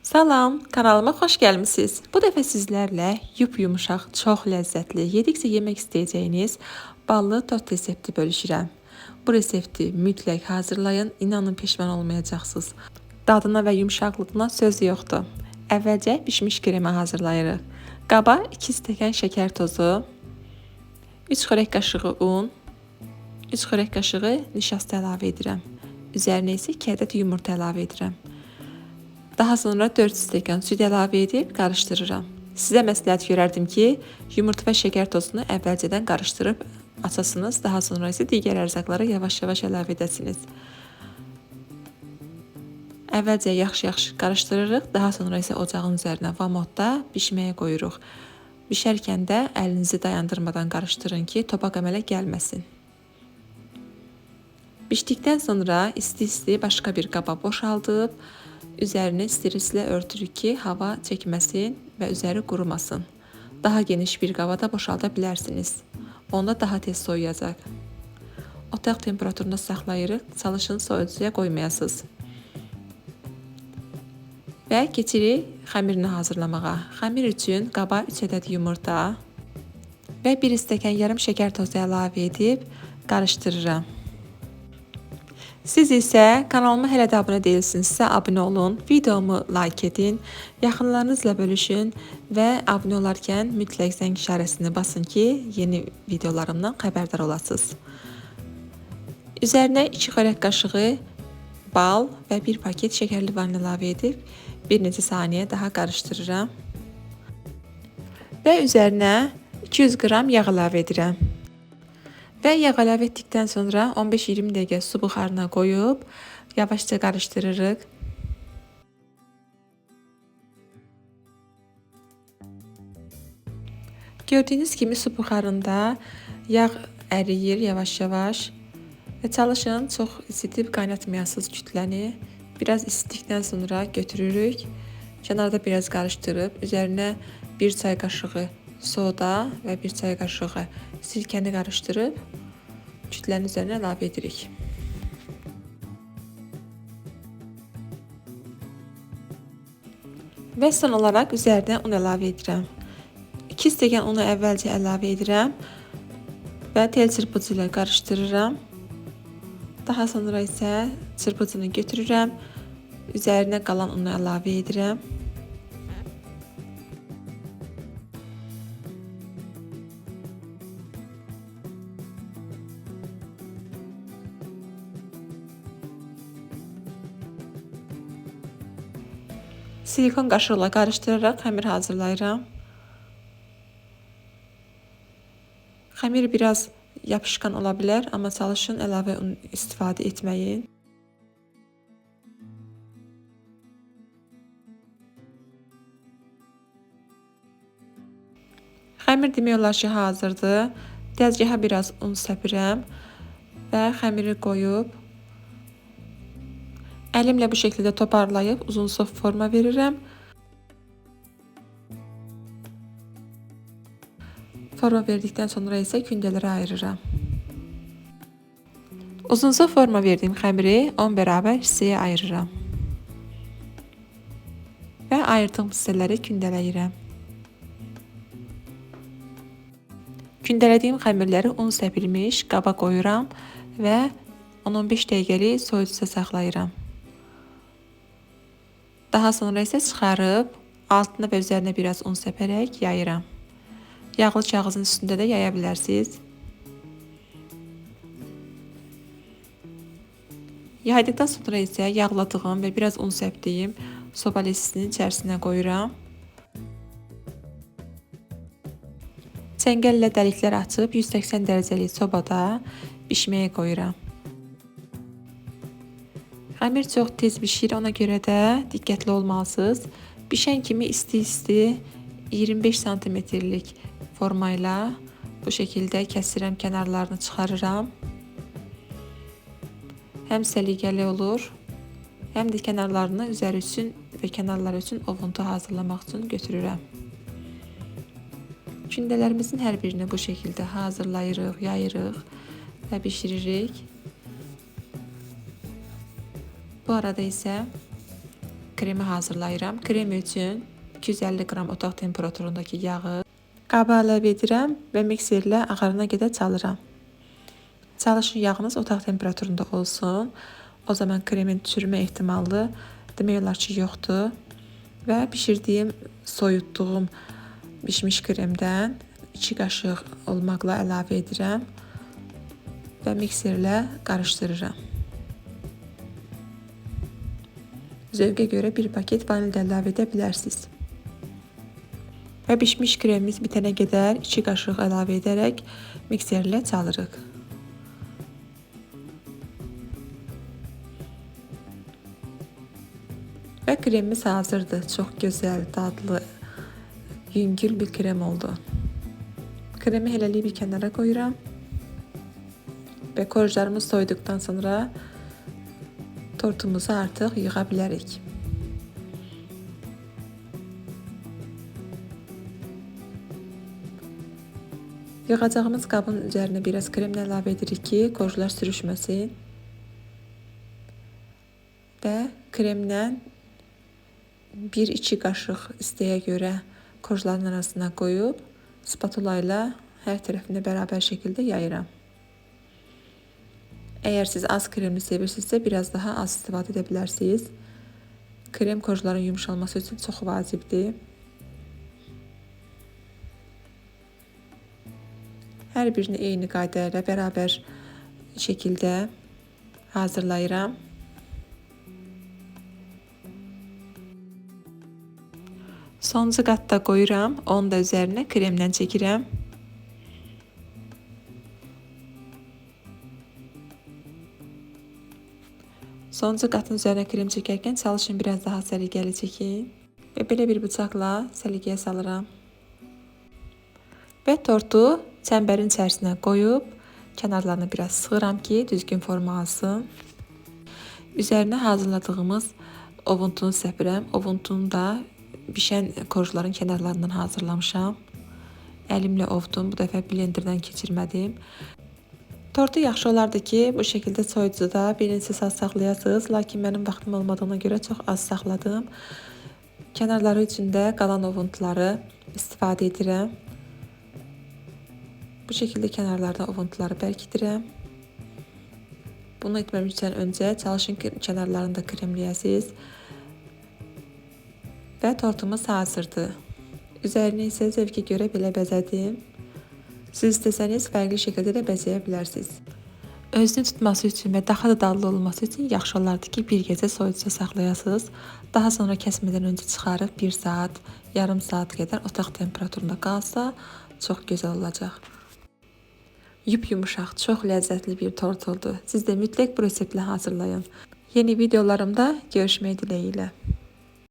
Salam, kanalıma xoş gəlmisiniz. Bu dəfə sizlərlə yumuşaq, çox ləzzətli, yedikcə yemək istəyəcəyiniz ballı tort resepti bölüşürəm. Bu resepti mütləq hazırlayın, inanın peşman olmayacaqsınız. Dadına və yumuşaqlığına söz yoxdur. Əvvəlcə bişmiş kremi hazırlayırıq. Qaba 2 stəkan şəkər tozu, 3 xörək qaşığı un, 3 xörək qaşığı nişasta əlavə edirəm. Üzərinə isə 2 ədəd yumurta əlavə edirəm. Daha sonra 4 stəkan süd əlavə edib qarışdırıram. Sizə məsləhət görərdim ki, yumurta və şəkər tozunu əvvəlcədən qarışdırıb açasınız, daha sonra isə digər ərzaqları yavaş-yavaş əlavə edəsiniz. Əvvəlcə yaxşı-yaxşı qarışdırırıq, daha sonra isə ocağın üzərinə vamodda bişməyə qoyuruq. Bişərkən də əlinizi dayandırmadan qarışdırın ki, topak əmələ gəlməsin. Bişdikdən sonra isti-isti başqa bir qaba boşaldıb, üzərini stiruslə örtürük ki, hava çəkməsin və üzəri qurumasın. Daha geniş bir qaba da boşalda bilərsiniz. Onda daha tez soyuyacaq. Otaq temperaturunda saxlayırıq, çalışın soyucuya qoymayasınız. Və keçirik xəmirini hazırlamağa. Xəmir üçün qaba 3 ədəd yumurta və 1 stəkan yarım şəkər tozu əlavə edib qarışdırıram. Siz isə kanalıma hələ də abunə deyilsinizsə abunə olun, videomu like edin, yaxınlarınızla bölüşün və abunə olarkən mütləq zəng işarəsini basın ki, yeni videolarımdan xəbərdar olasınız. Üzərinə 2 xörək qaşığı bal və 1 paket şəkərli vanil əlavə edib bir neçə saniyə daha qarışdırıram. Və üzərinə 200 qram yağ əlavə edirəm. Və yağ əlavə etdikdən sonra 15-20 dəqiqə su buxarına qoyub yavaşca qarışdırırıq. Gördüyünüz kimi su buxarında yağ əriyir yavaş-yavaş və çalışın çox isidib qaynatmayasınız kütləni. Biraz isitdikdən sonra götürürük. Kənarda biraz qarışdırıb üzərinə 1 çay qaşığı soda və 1 çay qaşığı sirkəni qarışdırıb kütlənin üzərinə əlavə edirik. Və son olaraq üzərinə un əlavə edirəm. 2 stəkan unu əvvəlcə əlavə edirəm və tel çırpıcı ilə qarışdırıram. Daha sonra isə çırpıcını götürürəm, üzərinə qalan unu əlavə edirəm. Silikon qaşıqla qarışdıraraq xəmir hazırlayıram. Xəmir biraz yapışqan ola bilər, amma çalışın əlavə un istifadə etməyin. Xəmir demək olar ki, hazırdır. Dəzgaha biraz un səpirəm və xəmiri qoyub əlimlə bu şəkildə toparlayıb uzunsov forma verirəm. Forma verdikdən sonra isə kündələrə ayırıram. Uzunsov forma verdiyim xəmiri 10 bərabər hissəyə ayırıram. Və ayırdığım hissələri kündələyirəm. Kündələdiyim xəmirləri un səpilmiş qaba qoyuram və 10-15 dəqiqəlik soyucuda saxlayıram. Daha sonra isə çıxarıb altına və üzərinə biraz un səpərək yayıram. Yağlı kağızın üstündə də yaya bilərsiniz. Yaydıqdan sonra isə yağladığım və biraz un səpdiyim soba listinin içərisinə qoyuram. Çəngəllə dəliklər açıb 180 dərəcəlik sobada bişməyə qoyuram. Xəmir çox tez bişir, ona görə də diqqətli olmalısınız. Bişən kimi isti-isti 25 santimetrlik formayla bu şəkildə kəsirəm, kənarlarını çıxarıram. Həm səliqəli olur, həm də kənarlarını üzəri üçün və kənarları üçün ovuntu hazırlamaq üçün götürürəm. Kündələrimizin hər birini bu şəkildə hazırlayırıq, yayırıq və bişiririk. Bu arada isə kremi hazırlayıram. Krem üçün 250 qram otaq temperaturundakı yağı qaba əlavə edirəm və mikserlə ağarına qədər çalıram. Çalışın yağınız otaq temperaturunda olsun. O zaman kremin çürümə ehtimalı demək olar ki yoxdur. Və bişirdiyim, soyutduğum bişmiş kremdən 2 qaşıq olmaqla əlavə edirəm və mikserlə qarışdırıram. Zövqə görə bir paket vanil də əlavə edə bilərsiniz. Və bişmiş kremimiz bitənə qədər 2 qaşıq əlavə edərək mikserlə çalırıq. Və kremimiz hazırdır. Çox gözəl, dadlı, yüngül bir krem oldu. Kremi hələlik bir kənara qoyuram. Və korjlarımız soyduqdan sonra tortumuzu artıq yığa bilərik. Yığacağımız qabın üzərinə biraz kremlə əlavə edirik ki, korjlar sürüşməsin. Və kremlə 1-2 qaşıq isteyə görə korjların arasına qoyub spatula ilə hər tərəfini bərabər şəkildə yayıram. Əgər siz az kremli sevirsinizsə, biraz daha az istifadə edə bilərsiniz. Krem korjların yumuşalması üçün çox vacibdir. Hər birini eyni qayda ilə bərabər şəkildə hazırlayıram. Sonuncu qatda qoyuram, onu da üzərinə kremlə çəkirəm. Sonuncu qatın üzərinə krem çəkərkən çalışın biraz daha səliqəli çəkin. Və belə bir bıçaqla səliqəyə salıram. Və tortu çəmbərin içərisinə qoyub kənarlarını biraz sıxıram ki, düzgün forma alsın. Üzərinə hazırladığımız ovuntunu səpirəm. Ovuntunu da bişən korjların kənarlarından hazırlamışam. Əlimlə ovdum, bu dəfə blenderdən keçirmədim. Tortu yaxşı olardı ki, bu şəkildə soyucuda bir neçə saat saxlayasınız, lakin mənim vaxtım olmadığına görə çox az saxladım. Kənarları üçün də qalan ovuntuları istifadə edirəm. Bu şəkildə kənarlardan ovuntuları bərkidirəm. Bunu etməmişdən öncə çalışın ki, kənarlarını da kremləyəsiniz. Və tortumuz hazırdır. Üzərini isə zövqə görə belə bəzədim. Siz istəsəniz fərqli şəkildə də bəzəyə bilərsiniz. Özünü tutması üçün və daha da dadlı olması üçün yaxşı olardı ki, bir gecə soyucuda saxlayasınız. Daha sonra kəsmədən öncə çıxarıb 1 saat, yarım saat qədər otaq temperaturunda qalsa çox gözəl olacaq. Yumuşaq, çox ləzzətli bir tort oldu. Siz də mütləq bu reseptlə hazırlayın. Yeni videolarımda görüşmək diləyilə.